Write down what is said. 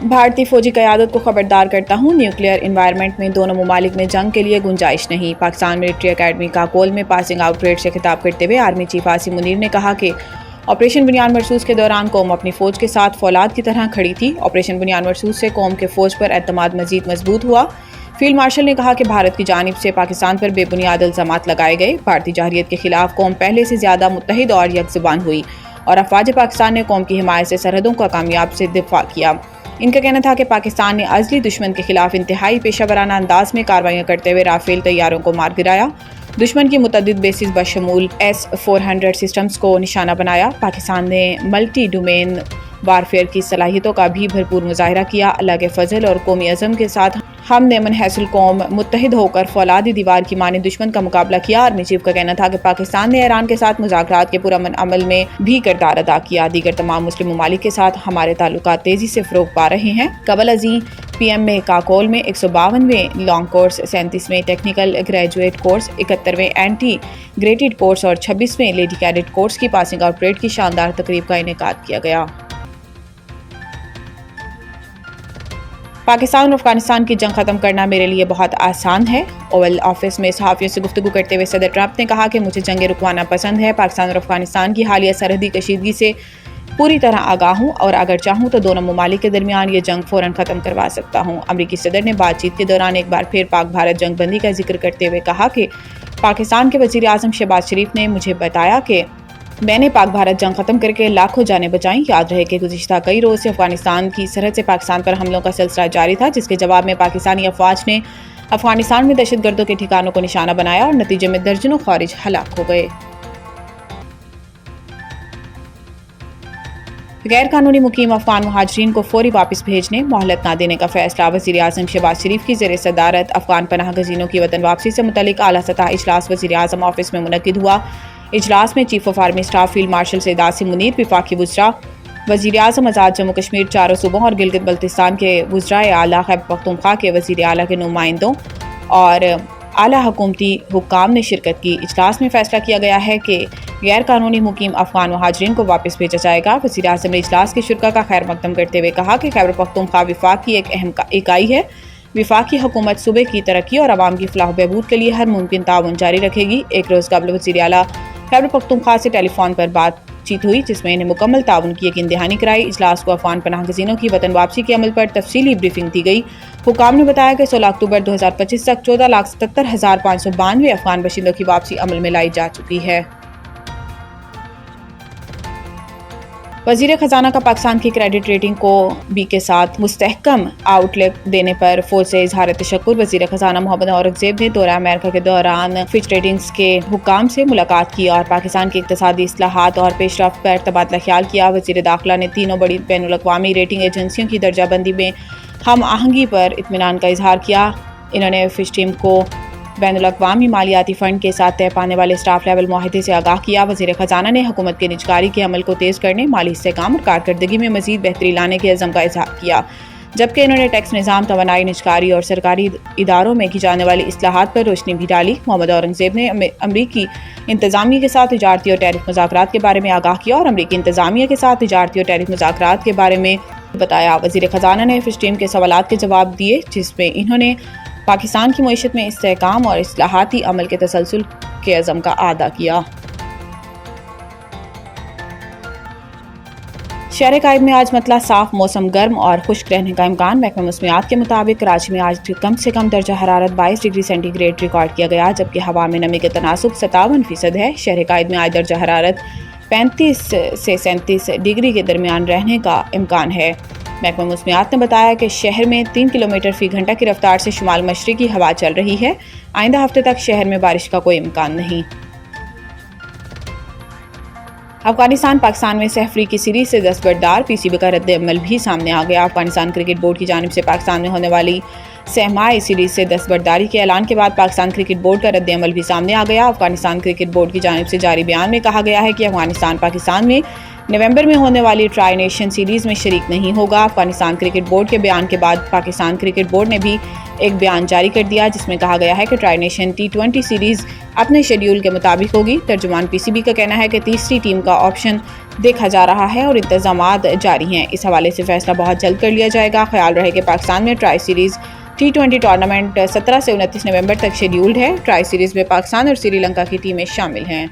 بھارتی فوجی قیادت کو خبردار کرتا ہوں، نیوکلیئر انوائرمنٹ میں دونوں ممالک میں جنگ کے لیے گنجائش نہیں۔ پاکستان ملٹری اکیڈمی کاکول میں پاسنگ آؤٹ پریڈ سے خطاب کرتے ہوئے آرمی چیف عاصم منیر نے کہا کہ آپریشن بنیاد مرصوص کے دوران قوم اپنی فوج کے ساتھ فولاد کی طرح کھڑی تھی۔ آپریشن بنیاد مرصوص سے قوم کے فوج پر اعتماد مزید مضبوط ہوا۔ فیلڈ مارشل نے کہا کہ بھارت کی جانب سے پاکستان پر بے بنیاد الزامات لگائے گئے۔ بھارتی جارحیت کے خلاف قوم پہلے سے زیادہ متحد اور یک زبان ہوئی اور افواج پاکستان نے قوم کی حمایت سے سرحدوں کا کامیاب سے دفاع کیا۔ ان کا کہنا تھا کہ پاکستان نے ازلی دشمن کے خلاف انتہائی پیشہ ورانہ انداز میں کارروائیاں کرتے ہوئے رافیل طیاروں کو مار گرایا، دشمن کی متعدد بیسز بشمول S-400 سسٹمز کو نشانہ بنایا۔ پاکستان نے ملٹی ڈومین وارفیئر کی صلاحیتوں کا بھی بھرپور مظاہرہ کیا۔ اللہ کے فضل اور قومی عزم کے ساتھ ہم نے منحصر قوم متحد ہو کر فولادی دیوار کی مانند دشمن کا مقابلہ کیا۔ آرمی چیف کا کہنا تھا کہ پاکستان نے ایران کے ساتھ مذاکرات کے پرامن عمل میں بھی کردار ادا کیا۔ دیگر تمام مسلم ممالک کے ساتھ ہمارے تعلقات تیزی سے فروغ پا رہے ہیں۔ قبل ازیں PM میں کاکول میں 152ویں لانگ کورس، 37ویں ٹیکنیکل گریجویٹ کورس، 71ویں اینٹی گریڈڈ کورس اور 26ویں لیڈی کیڈٹ کورس کی پاسنگ آؤٹ پریڈ کی شاندار تقریب کا انعقاد کیا گیا۔ پاکستان اور افغانستان کی جنگ ختم کرنا میرے لیے بہت آسان ہے۔ اوول آفس میں صحافیوں سے گفتگو کرتے ہوئے صدر ٹرمپ نے کہا کہ مجھے جنگیں رکوانا پسند ہے۔ پاکستان اور افغانستان کی حالیہ سرحدی کشیدگی سے پوری طرح آگاہ ہوں اور اگر چاہوں تو دونوں ممالک کے درمیان یہ جنگ فوراً ختم کروا سکتا ہوں۔ امریکی صدر نے بات چیت کے دوران ایک بار پھر پاک بھارت جنگ بندی کا ذکر کرتے ہوئے کہا کہ پاکستان کے وزیر اعظم شہباز شریف نے مجھے بتایا کہ میں نے پاک بھارت جنگ ختم کر کے لاکھوں جانیں بچائیں۔ یاد رہے کہ گزشتہ کئی روز سے افغانستان کی سرحد سے پاکستان پر حملوں کا سلسلہ جاری تھا، جس کے جواب میں پاکستانی افواج نے افغانستان میں دہشت گردوں کے ٹھکانوں کو نشانہ بنایا اور نتیجے میں درجنوں خارج ہلاک ہو گئے۔ غیر قانونی مقیم افغان مہاجرین کو فوری واپس بھیجنے، مہلت نہ دینے کا فیصلہ وزیر اعظم شہباز شریف کی زیر صدارت افغان پناہ گزینوں کی وطن واپسی سے متعلق اعلیٰ سطح اجلاس وزیر اعظم آفس میں منعقد ہوا۔ اجلاس میں chief of army staff field marshal Syed Asim Munir, وفاقی وزراء، وزیر اعظم آزاد جموں کشمیر چاروں صوبوں اور گلگت بلتستان کے وزرائے اعلیٰ، خیبر پختونخوا کے وزیر اعلیٰ کے نمائندوں اور اعلیٰ حکومتی حکام نے شرکت کی۔ اجلاس میں فیصلہ کیا گیا ہے کہ غیر قانونی مقیم افغان مہاجرین کو واپس بھیجا جائے گا۔ وزیر اعظم نے اجلاس کے شرکاء کا خیر مقدم کرتے ہوئے کہا کہ خیبر پختونخوا وفاق کی ایک اہم اکائی ہے۔ وفاقی حکومت صوبے کی ترقی اور عوام کی فلاح و بہبود کے لیے ہر ممکن تعاون جاری رکھے گی۔ ایک روز قبل وزیر اعلیٰ خیبر پختونخوا سے ٹیلی فون پر بات چیت ہوئی، جس میں انہیں مکمل تعاون کی یقین دہانی کرائی۔ اجلاس کو افغان پناہ گزینوں کی وطن واپسی کے عمل پر تفصیلی بریفنگ دی گئی۔ حکام نے بتایا کہ 16 اکتوبر 2025 تک 14,77,592 افغان باشندوں کی واپسی عمل میں لائی جا چکی ہے۔ وزیر خزانہ کا پاکستان کی کریڈٹ ریٹنگ کو B کے ساتھ مستحکم آؤٹ لک دینے پر فوج سے اظہار تشکر۔ وزیر خزانہ محمد اورنگزیب نے دورہ امریکہ کے دوران فچ ریٹنگز کے حکام سے ملاقات کی اور پاکستان کی اقتصادی اصلاحات اور پیش رفت پر تبادلہ خیال کیا۔ وزیر داخلہ نے تینوں بڑی بین الاقوامی ریٹنگ ایجنسیوں کی درجہ بندی میں ہم آہنگی پر اطمینان کا اظہار کیا۔ انہوں نے فچ ٹیم کو بین الاقوامی مالیاتی فنڈ کے ساتھ طے پانے والے اسٹاف لیول معاہدے سے آگاہ کیا۔ وزیر خزانہ نے حکومت کے نجکاری کے عمل کو تیز کرنے، مالی استحکام اور کارکردگی میں مزید بہتری لانے کے عزم کا اظہار کیا، جبکہ انہوں نے ٹیکس نظام، توانائی، نجکاری اور سرکاری اداروں میں کی جانے والی اصلاحات پر روشنی بھی ڈالی۔ محمد اورنگزیب نے امریکی انتظامیہ کے ساتھ تجارتی اور ٹیرف مذاکرات کے بارے میں آگاہ کیا اور امریکی انتظامیہ کے ساتھ تجارتی اور ٹیرف مذاکرات کے بارے میں بتایا۔ وزیر خزانہ نے فچ ٹیم کے سوالات کے جواب دیے، جس میں انہوں نے پاکستان کی معیشت میں استحکام اور اصلاحاتی عمل کے تسلسل کے عزم کا اعادہ کیا۔ شہر قائد میں آج مطلع صاف، موسم گرم اور خشک رہنے کا امکان۔ محکمہ موسمیات کے مطابق کراچی میں آج کم سے کم درجہ حرارت 22 ڈگری سینٹی گریڈ ریکارڈ کیا گیا، جبکہ ہوا میں نمی کا تناسب 57% ہے۔ شہر قائد میں آج درجہ حرارت 35 سے 37 ڈگری کے درمیان رہنے کا امکان ہے۔ محکمہ موسمیات نے بتایا کہ شہر میں 3 کلومیٹر فی گھنٹہ کی رفتار سے شمال مشرقی ہوا چل رہی ہے۔ آئندہ ہفتے تک شہر میں بارش کا کوئی امکان نہیں۔ افغانستان پاکستان میں سہ فریقی سیریز سے دستبردار، PCB کا رد عمل بھی سامنے آ گیا۔ افغانستان کرکٹ بورڈ کی جانب سے پاکستان میں ہونے والی سہ ماہی سیریز سے دستبرداری کے اعلان کے بعد پاکستان کرکٹ بورڈ کا رد عمل بھی سامنے آ گیا۔ افغانستان کرکٹ بورڈ کی جانب سے جاری بیان میں کہا گیا ہے کہ افغانستان پاکستان میں نومبر میں ہونے والی ٹرائی نیشن سیریز میں شریک نہیں ہوگا۔ افغانستان کرکٹ بورڈ کے بیان کے بعد پاکستان کرکٹ بورڈ نے بھی ایک بیان جاری کر دیا جس میں کہا گیا ہے کہ ٹرائی نیشن T20 سیریز اپنے شیڈیول کے مطابق ہوگی۔ ترجمان PCB کا کہنا ہے کہ تیسری ٹیم کا آپشن دیکھا جا رہا ہے اور انتظامات جاری ہیں۔ اس حوالے سے فیصلہ بہت جلد کر لیا جائے گا۔ خیال رہے کہ پاکستان میں ٹرائی سیریز T20 ٹورنامنٹ 17 سے 29 نومبر تک شیڈیولڈ ہے۔ ٹرائی سیریز میں پاکستان اور سری لنکا کی ٹیمیں شامل ہیں۔